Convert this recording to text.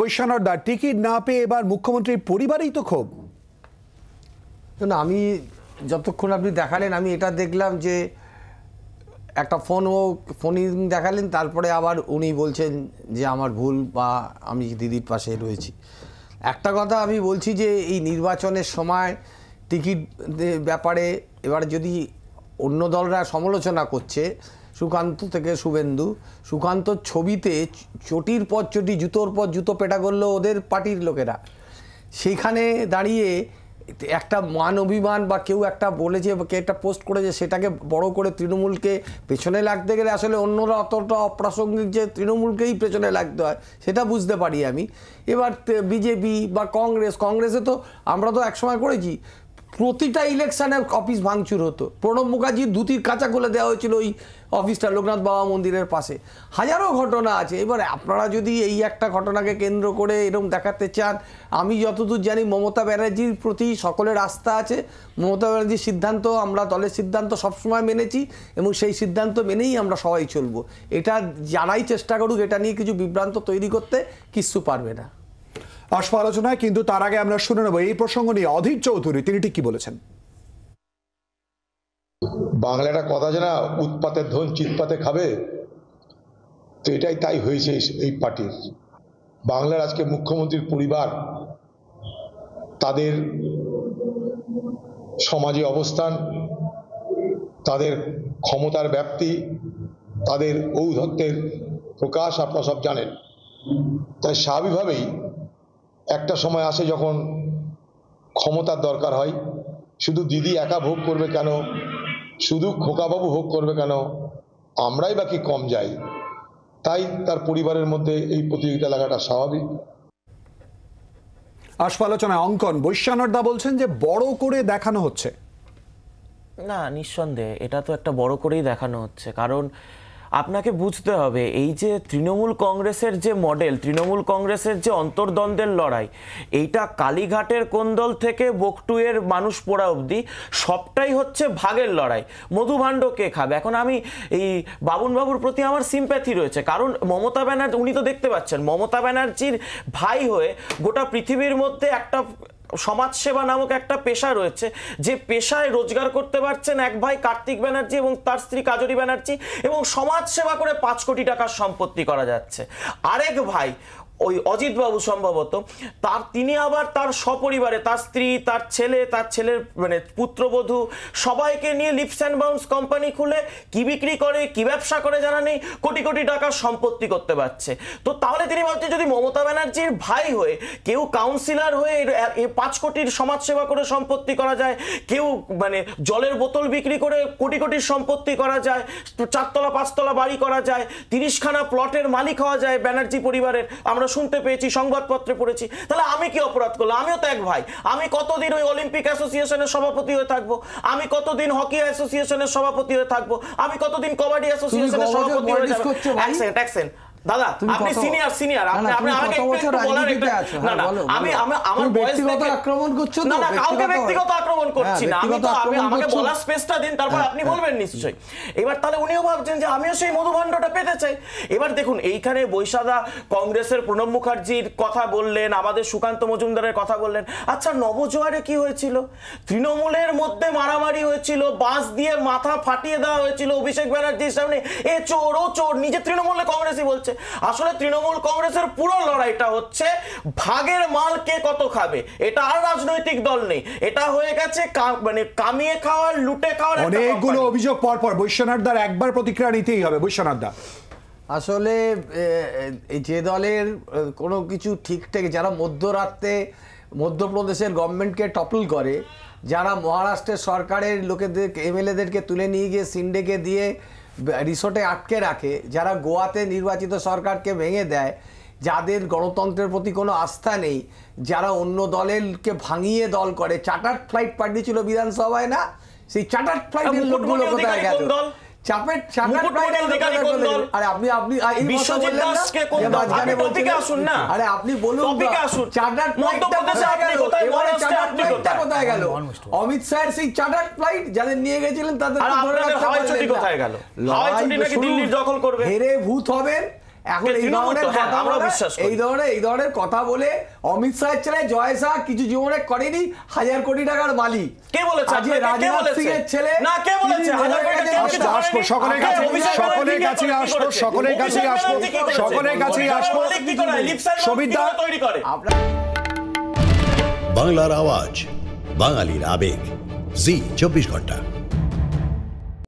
বৈশ্বনাথ দা, ticket না পেয়ে এবার মুখ্যমন্ত্রীর পরিবারেই তো ক্ষোভ। না, আমি যতক্ষণ আপনি দেখালেন আমি এটা দেখলাম যে একটা ফোনই দেখালেন, তারপরে আবার উনি বলছেন যে আমার ভুল বা আমি দিদির পাশে রয়েছি। একটা কথা আমি বলছি যে এই নির্বাচনের সময় টিকিট ব্যাপারে এবার যদি অন্য দলরা সমালোচনা করছে, সুকান্ত থেকে শুভেন্দু, সুকান্তর ছবিতে চটির পর চটি, জুতোর পর জুতো পেটা করলো ওদের পার্টির লোকেরা। সেইখানে দাঁড়িয়ে একটা মান অভিমান বা কেউ একটা বলেছে, কে একটা পোস্ট করেছে, সেটাকে বড় করে তৃণমূলকে পেছনে লাগতে গেলে আসলে অন্যরা অতটা অপ্রাসঙ্গিক যে তৃণমূলকেই পেছনে লাগতে হয় সেটা বুঝতে পারি আমি। এবার বিজেপি বা কংগ্রেসে তো আমরা তো একসময় করেছি, প্রতিটা ইলেকশানে অফিস ভাঙচুর হতো। প্রণব মুখার্জির ধুতির কাঁচা খুলে দেওয়া হয়েছিল ওই অফিসটা লোকনাথ বাবা মন্দিরের পাশে। হাজারো ঘটনা আছে। এবার আপনারা যদি এই একটা ঘটনাকে কেন্দ্র করে এরকম দেখাতে চান, আমি যতদূর জানি মমতা ব্যানার্জির প্রতি সকলের আস্থা আছে। মমতা ব্যানার্জির সিদ্ধান্ত, আমরা দলের সিদ্ধান্ত সবসময় মেনেছি এবং সেই সিদ্ধান্ত মেনেই আমরা সবাই চলবো। এটা যারাই চেষ্টা করুক এটা নিয়ে কিছু বিভ্রান্ত তৈরি করতে, কিচ্ছু পারবে না। আসবো আলোচনায়, কিন্তু তার আগে আমরা শুনে নেব এই প্রসঙ্গ নিয়ে অধীর চৌধুরী, তিনি ঠিক কি বলেছেন। বাংলা একটা কথা আছে না, উৎপাতের ধন চিৎপাতে খাবে, তো এটাই তাই হয়েছে এই পার্টির। বাংলার আজকে মুখ্যমন্ত্রীর পরিবার, তাদের সমাজে অবস্থান, তাদের ক্ষমতার ব্যাপ্তি, তাদের ঔদ্ধত্যের প্রকাশ আপনারা সব জানেন। তাই স্বাভাবিকভাবেই একটা সময় আসে যখন ক্ষমতার দরকার হয়। শুধু দিদি একা ভোগ করবে কেন, শুধু খোকাবাবু ভোগ করবে কেন, আমরাই বাকি কম যাই। তাই তার পরিবারের মধ্যে এই প্রতিযোগিতা লাগাটা স্বাভাবিক। আসবো আলোচনায় অঙ্কন, বৈশ্বনাথ দা বলছেন যে বড় করে দেখানো হচ্ছে। না, নিঃসন্দেহে এটা তো একটা বড় করেই দেখানো হচ্ছে। কারণ আপনাকে বুঝতে হবে, এই যে তৃণমূল কংগ্রেসের যে মডেল, তৃণমূল কংগ্রেসের যে অন্তর্দ্বন্দ্বের লড়াই, এইটা কালীঘাটের কোন্দল থেকে বকটুয়ের মানুষ পোড়া অবধি সবটাই হচ্ছে ভাগের লড়াই। মধুভাণ্ড কে খাবে। এখন আমি এই বাবুর প্রতি আমার সিম্প্যাথি রয়েছে, কারণ মমতা ব্যানার্জি, উনি তো দেখতে পাচ্ছেন মমতা ব্যানার্জির ভাই হয়ে গোটা পৃথিবীর মধ্যে একটা সমাজসেবা নামক একটা পেশা রয়েছে, যে পেশায় রোজগার করতে পারছেন এক ভাই কার্তিক ব্যানার্জি এবং তার স্ত্রী কাজরি ব্যানার্জি, এবং সমাজসেবা করে 5 কোটি টাকার সম্পত্তি করা যাচ্ছে। আরেক ভাই ওই অজিত বাবু সম্ভবত, তিনি আবার তার সপরিবারে, তার স্ত্রী, তার ছেলে, তার ছেলের মানে পুত্রবধূ সবাইকে নিয়ে লিপস অ্যান্ড বাউন্স কোম্পানি খুলে কি বিক্রি করে, কি ব্যবসা করে জানা নেই, কোটি কোটি টাকার সম্পত্তি করতে পারছে। তো তাহলে তিনি ভাবছেন যদি মমতা ব্যানার্জির ভাই হয়ে কেউ কাউন্সিলর হয়ে 5 কোটির সমাজসেবা করে সম্পত্তি করা যায়, কেউ মানে জলের বোতল বিক্রি করে কোটি কোটির সম্পত্তি করা যায়, 4 তলা 5 তলা বাড়ি করা যায়, 30খানা প্লটের মালিক হওয়া যায় ব্যানার্জি পরিবারের, আমরা শুনতে পেয়েছি, সংবাদপত্রে পড়েছি, তাহলে আমি কি অপরাধ করলাম? আমিও তো এক ভাই। আমি কতদিন ওই অলিম্পিক অ্যাসোসিয়েশনের সভাপতি হয়ে থাকবো, আমি কতদিন হকি অ্যাসোসিয়েশনের সভাপতি হয়ে থাকবো, আমি কতদিন কবাডি অ্যাসোসিয়েশনের সভাপতি হয়ে যাবো। এক সেকেন্ড দাদা, আপনি সিনিয়র, আপনি আমাকে একটু বলার, না না আমি আমার ব্যক্তিগত আক্রমণ করছো না, না কাউকে ব্যক্তিগত আক্রমণ করছি না, আমি তো আমাকে বলার স্পেসটা দিন, তারপর আপনি বলবেন নিশ্চয়ই। এবার তাহলে উনিও ভাবছেন যে আমিও সেই মধুভাণ্ডটা পেতে চাই। এবার দেখুন, এইখানে বৈশাদা কংগ্রেসের প্রণব মুখার্জির কথা বললেন, আমাদের সুকান্ত মজুমদারের কথা বললেন। আচ্ছা, নবজোয়ারে কি হয়েছিল? তৃণমূলের মধ্যে মারামারি হয়েছিল, বাঁশ দিয়ে মাথা ফাটিয়ে দেওয়া হয়েছিল অভিষেক ব্যানার্জির সামনে, এ চোর ও চোর, নিজে তৃণমূলে কংগ্রেসই বলছে। আসলে তৃণমূল কংগ্রেসের পুরো লড়াইটা হচ্ছে ভাগের মাল কে কত খাবে। এটা আর রাজনৈতিক দল নেই, এটা হয়ে গেছে মানে কামিয়ে খাওয়ার, লুটে খাওয়ার। অনেকগুলো অভিযোগ পরপর, বৈশ্বনাথ দার একবার প্রতিক্রিয়া নিতেই হবে। বৈশ্বনাথ দা, আসলে যে দলের কোনো কিছু ঠিকঠাক, যারা মধ্যরাতে মধ্যপ্রদেশের গভর্নমেন্টকে টপল করে, যারা মহারাষ্ট্রের সরকারের লোকেদের এমএলএদেরকে তুলে নিয়ে গিয়ে সিন্ডেকে দিয়ে রিসোর্টে আটকে রাখে, যারা গোয়াতে নির্বাচিত সরকারকে ভেঙে দেয়, যাদের গণতন্ত্রের প্রতি কোনো আস্থা নেই, যারা অন্য দলেরকে ভাঙিয়ে দল করে, চার্টার্ড ফ্লাইট পাঠিয়েছিল বিধানসভায় না, সেই চার্টার্ড ফ্লাইটের লোকগুলো কোথায় গেল? অমিত শাহের সেই চার্টার্ড ফ্লাইট যাদের নিয়ে গেছিলেন তাদের হেরে ভূত হবেন, এখন এই তৃণমূল ধরনের তো, হ্যাঁ, কথা আমরাও বলে, বিশ্বাস করি। এই ধরনের কথা বলে অমিত শাহের ছেলে জয় শাহ কিছু জীবনে করেনি, 1000 কোটি টাকার মালিক। কে বলেছে আজকে আপনাকে? কে রাজনাথ বলেছে? সিং এর ছেলে না, কে বলেছে? তিনি 1000 কোটি টাকা আসবো, কিছু আসবো, করেনি? সকলের আগে কাছে, অভিষেক সকলের ব্যানার্জি কাছে কি আসবো, করেছে? সকলের কাছে অভিষেক আসবো, ব্যানার্জি কি করেছে? সকলের কাছে অভিষেক আসবো। ব্যানার্জি কি করে? লিপসার সবিতা তৈরি করে। আপনার বাংলার আওয়াজ, বাঙালির আবেগ, জি 24 ঘন্টা।